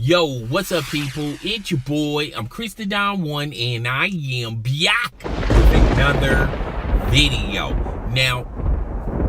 Yo, what's up, people? It's your boy. I'm Chris the Don One, and I am back with another video. Now,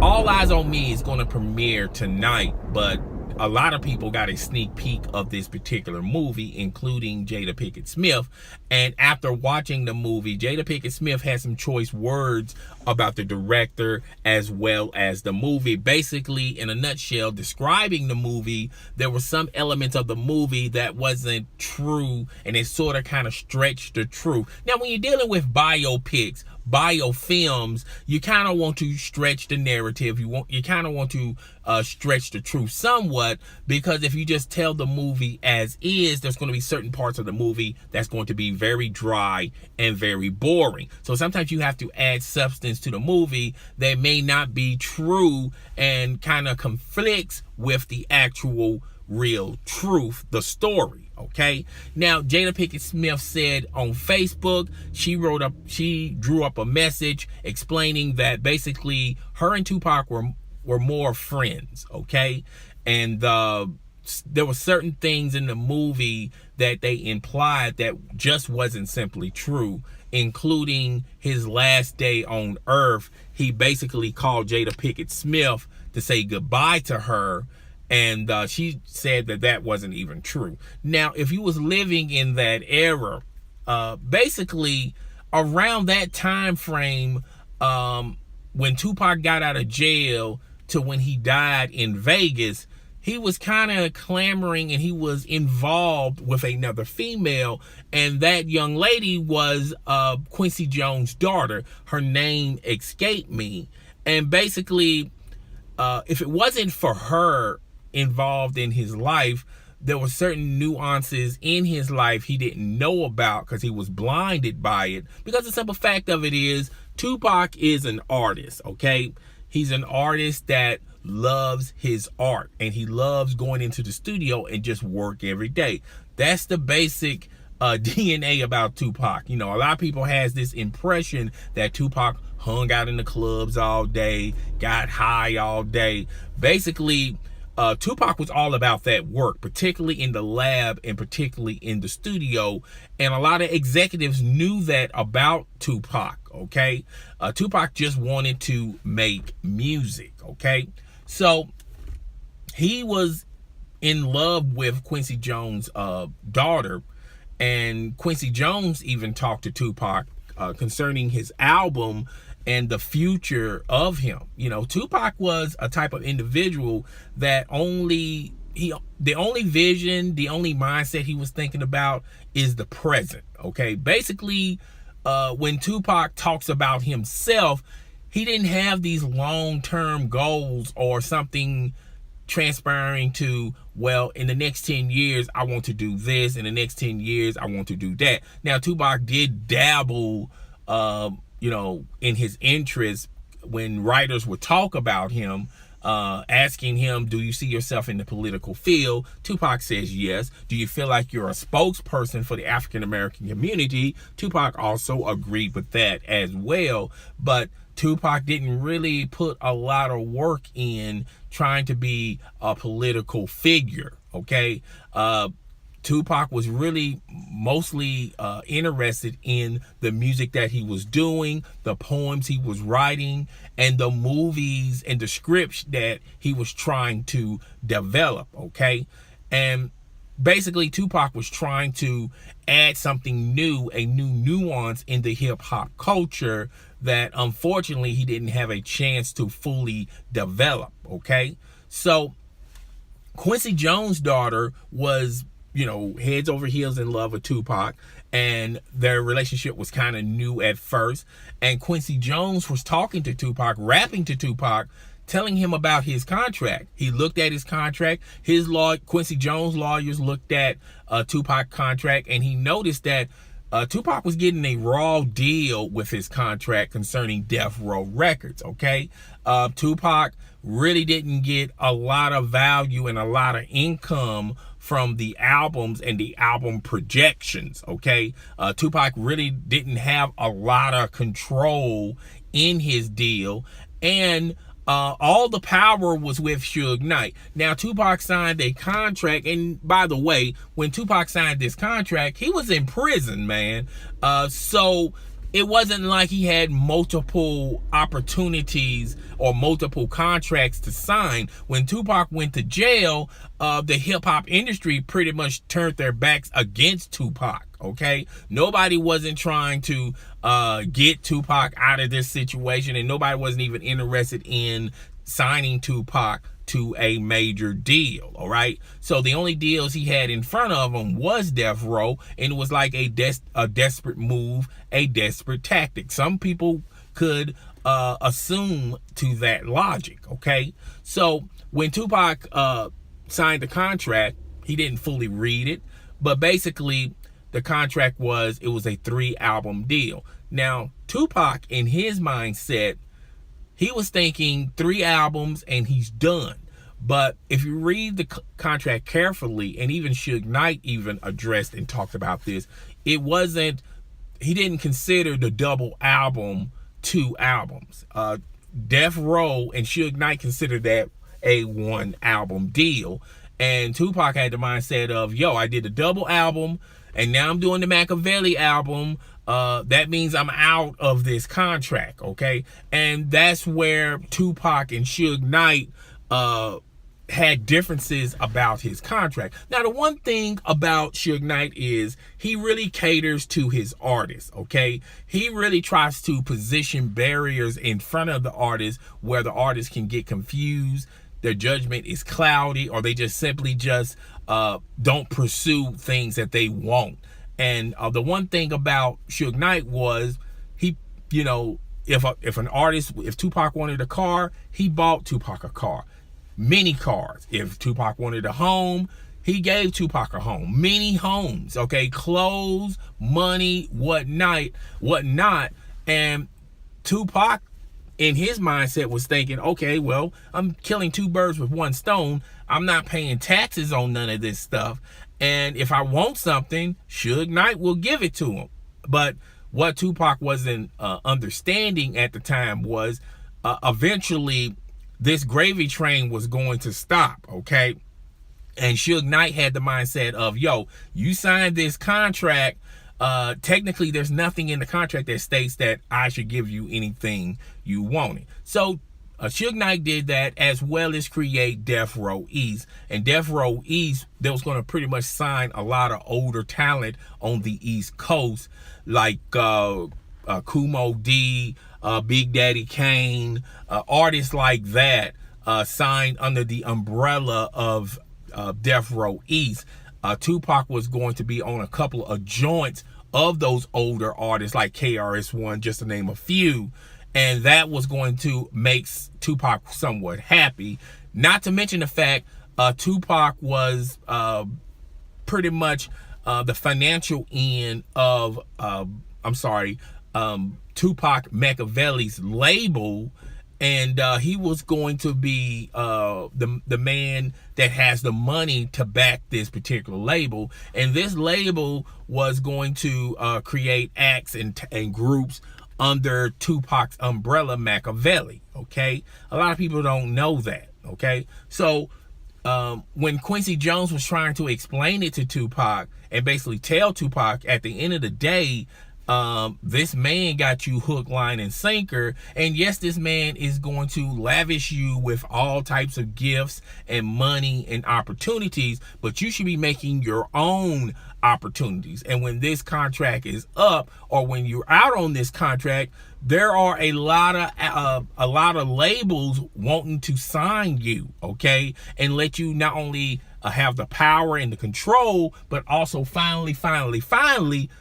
All Eyez On Me is going to premiere tonight, but a lot of people got a sneak peek of this particular movie, including Jada Pinkett Smith. And after watching the movie, Jada Pinkett Smith had some choice words about the director as well as the movie. Basically, in a nutshell, describing the movie, there were some elements of the movie that wasn't true, and it sort of kind of stretched the truth. Now, when you're dealing with biopics, biofilms, you kind of want to stretch the narrative. You kind of want to stretch the truth somewhat, because if you just tell the movie as is, there's going to be certain parts of the movie that's going to be very dry and very boring. So sometimes you have to add substance to the movie that may not be true and kind of conflicts with the actual real truth, the story. Okay, now Jada Pinkett Smith said on Facebook, she drew up a message explaining that basically her and Tupac were more friends. Okay, and there were certain things in the movie that they implied that just wasn't simply true, including his last day on Earth. He basically called Jada Pinkett Smith to say goodbye to her, and she said that that wasn't even true. Now, if you was living in that era, basically around that time frame, when Tupac got out of jail to when he died in Vegas, he was kind of clamoring and he was involved with another female, and that young lady was Quincy Jones' daughter. Her name escaped me. And basically, if it wasn't for her involved in his life, there were certain nuances in his life he didn't know about because he was blinded by it. Because the simple fact of it is, Tupac is an artist, okay? He's an artist that loves his art, and he loves going into the studio and just work every day. That's the basic DNA about Tupac. You know, a lot of people has this impression that Tupac hung out in the clubs all day, got high all day. Basically, Tupac was all about that work, particularly in the lab and particularly in the studio. And a lot of executives knew that about Tupac, okay? Tupac just wanted to make music, okay? So he was in love with Quincy Jones' daughter, and Quincy Jones even talked to Tupac concerning his album and the future of him. You know, Tupac was a type of individual that the only vision, the only mindset he was thinking about is the present, okay? Basically, when Tupac talks about himself, he didn't have these long-term goals or something transpiring to, well, in the next 10 years, I want to do this. In the next 10 years, I want to do that. Now, Tupac did dabble, you know, in his interests when writers would talk about him, asking him, do you see yourself in the political field? Tupac says yes. Do you feel like you're a spokesperson for the African-American community? Tupac also agreed with that as well. But Tupac didn't really put a lot of work in trying to be a political figure, okay? Tupac was really mostly interested in the music that he was doing, the poems he was writing, and the movies and the scripts that he was trying to develop, okay? And basically, Tupac was trying to add something new, a new nuance in the hip-hop culture that unfortunately he didn't have a chance to fully develop, okay? So Quincy Jones' daughter was, you know, heads over heels in love with Tupac, and their relationship was kind of new at first. And Quincy Jones was talking to Tupac, rapping to Tupac, telling him about his contract. He looked at his contract. Quincy Jones' lawyers looked at Tupac contract, and he noticed that Tupac was getting a raw deal with his contract concerning Death Row Records, okay? Tupac really didn't get a lot of value and a lot of income from the albums and the album projections, okay? Tupac really didn't have a lot of control in his deal, and all the power was with Suge Knight. Now, Tupac signed a contract, and by the way, when Tupac signed this contract, he was in prison, man. So it wasn't like he had multiple opportunities or multiple contracts to sign. When Tupac went to jail, the hip-hop industry pretty much turned their backs against Tupac, okay? Nobody wasn't trying to get Tupac out of this situation, and nobody wasn't even interested in signing Tupac to a major deal, all right? So the only deals he had in front of him was Death Row, and it was like a desperate move, a desperate tactic. Some people could assume to that logic, okay? So when Tupac signed the contract, he didn't fully read it, but basically the contract was, it was a 3-album deal. Now, Tupac, in his mindset, he was thinking 3 albums and he's done. But if you read the contract carefully, and even Suge Knight even addressed and talked about this, it wasn't, he didn't consider the double album 2 albums. Death Row and Suge Knight considered that a 1-album deal. And Tupac had the mindset of, yo, I did a double album, and now I'm doing the Machiavelli album. That means I'm out of this contract, okay? And that's where Tupac and Suge Knight had differences about his contract. Now, the one thing about Suge Knight is he really caters to his artists, okay? He really tries to position barriers in front of the artist where the artist can get confused, their judgment is cloudy, or they just simply just don't pursue things that they want. And the one thing about Suge Knight was he, you know, if an artist, if Tupac wanted a car, he bought Tupac a car. Many cars. If Tupac wanted a home, he gave Tupac a home. Many homes, okay? Clothes, money, whatnot. And Tupac, in his mindset, was thinking, okay, well, I'm killing 2 birds with 1 stone. I'm not paying taxes on none of this stuff. And if I want something, Suge Knight will give it to him. But what Tupac wasn't understanding at the time was eventually this gravy train was going to stop, okay? And Suge Knight had the mindset of, yo, you signed this contract. Technically, there's nothing in the contract that states that I should give you anything you wanted. So Suge Knight did that, as well as create Death Row East. And Death Row East, they was going to pretty much sign a lot of older talent on the East Coast, like Kumo D, Big Daddy Kane, artists like that signed under the umbrella of Death Row East. Tupac was going to be on a couple of joints of those older artists like KRS-One, just to name a few. And that was going to make Tupac somewhat happy. Not to mention the fact Tupac was pretty much the financial end of, Tupac Machiavelli's label. And he was going to be the man that has the money to back this particular label. And this label was going to create acts and groups under Tupac's umbrella, Machiavelli, okay? A lot of people don't know that, okay? So when Quincy Jones was trying to explain it to Tupac and basically tell Tupac, at the end of the day, this man got you hook, line, and sinker, and yes, this man is going to lavish you with all types of gifts and money and opportunities, but you should be making your own opportunities. And when this contract is up, or when you're out on this contract, there are a lot of labels wanting to sign you, okay, and let you not only have the power and the control, but also finally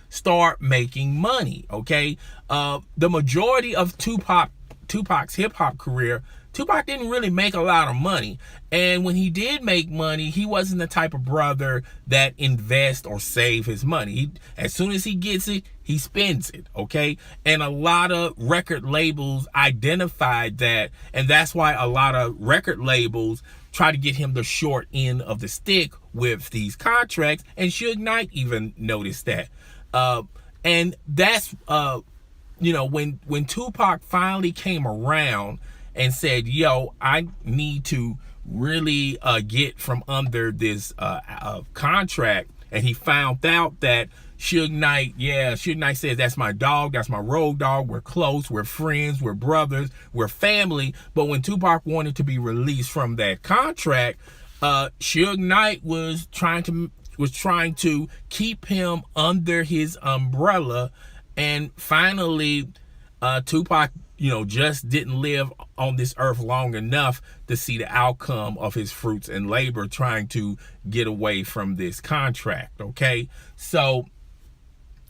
start making money, okay? The majority of Tupac's hip-hop career, Tupac didn't really make a lot of money. And when he did make money, he wasn't the type of brother that invest or save his money. As soon as he gets it, he spends it, okay? And a lot of record labels identified that, and that's why a lot of record labels try to get him the short end of the stick with these contracts, and Suge Knight even noticed that. And that's, when Tupac finally came around and said, yo, I need to really get from under this contract. And he found out that Suge Knight says, that's my dog, that's my road dog, we're close, we're friends, we're brothers, we're family. But when Tupac wanted to be released from that contract, Suge Knight was trying to keep him under his umbrella. And finally, Tupac, just didn't live on this earth long enough to see the outcome of his fruits and labor trying to get away from this contract, okay? So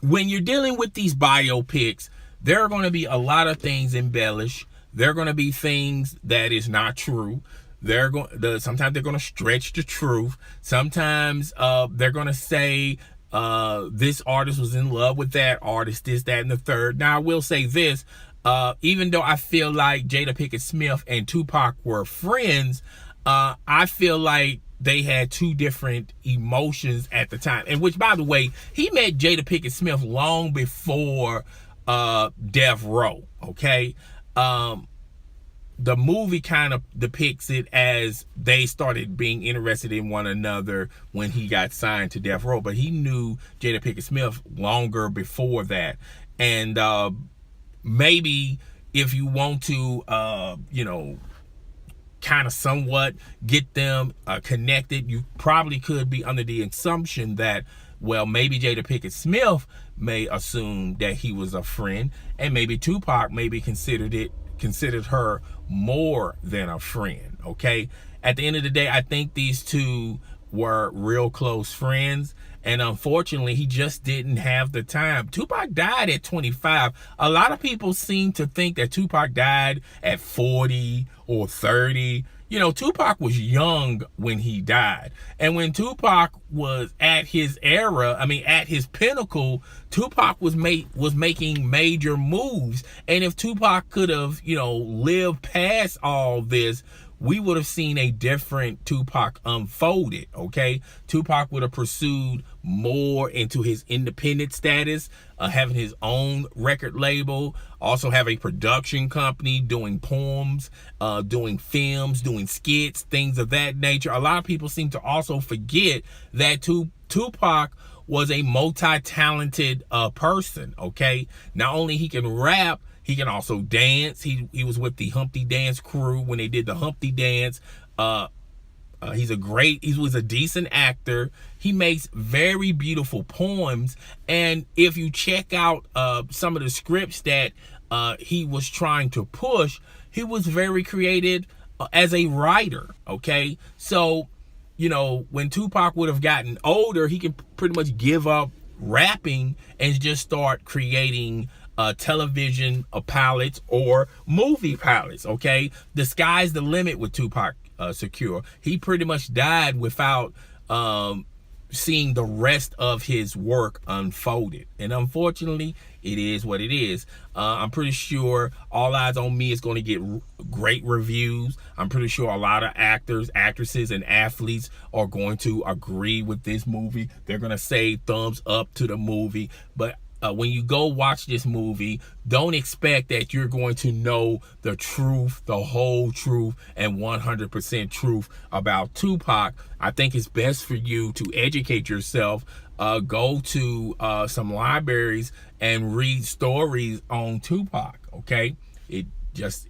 when you're dealing with these biopics, there are going to be a lot of things embellished. There are going to be things that is not true. Sometimes they're going to stretch the truth. Sometimes they're going to say this artist was in love with that artist, this, that, and the third. Now, I will say this. Even though I feel like Jada Pinkett Smith and Tupac were friends, I feel like they had two different emotions at the time. And which, by the way, he met Jada Pinkett Smith long before Death Row, okay? The movie kind of depicts it as they started being interested in one another when he got signed to Death Row, but he knew Jada Pinkett Smith longer before that. And maybe if you want to, kind of somewhat get them connected, you probably could be under the assumption that, well, maybe Jada Pinkett Smith may assume that he was a friend, and maybe Tupac maybe considered her more than a friend, okay? At the end of the day, I think these two were real close friends, and unfortunately, he just didn't have the time. Tupac died at 25. A lot of people seem to think that Tupac died at 40 or 30. Tupac was young when he died. And when Tupac was at his era, at his pinnacle, Tupac was making major moves. And if Tupac could have, lived past all this, we would have seen a different Tupac unfolded, okay? Tupac would have pursued more into his independent status, having his own record label, also have a production company, doing poems, doing films, doing skits, things of that nature. A lot of people seem to also forget that Tupac was a multi-talented person, okay? Not only he can rap, he can also dance. He was with the Humpty Dance crew when they did the Humpty Dance. He was a decent actor. He makes very beautiful poems. And if you check out some of the scripts that he was trying to push, he was very creative as a writer, okay? So, when Tupac would have gotten older, he can pretty much give up rapping and just start creating television pilots or movie pilots, okay? The sky's the limit with Tupac Shakur. He pretty much died without seeing the rest of his work unfolded. And unfortunately, it is what it is. I'm pretty sure All Eyez on Me is going to get great reviews. I'm pretty sure a lot of actors, actresses, and athletes are going to agree with this movie. They're going to say thumbs up to the movie. But when you go watch this movie, don't expect that you're going to know the truth, the whole truth, and 100% truth about Tupac. I think it's best for you to educate yourself. Go to some libraries and read stories on Tupac, okay? It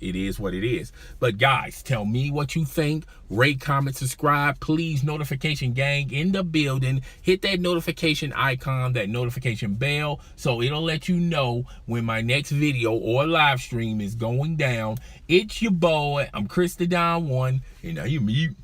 is what it is. But guys, tell me what you think. Rate, comment, subscribe. Please, notification gang in the building. Hit that notification icon, that notification bell, so it'll let you know when my next video or live stream is going down. It's your boy. I'm Chris the Don One. And now you mute.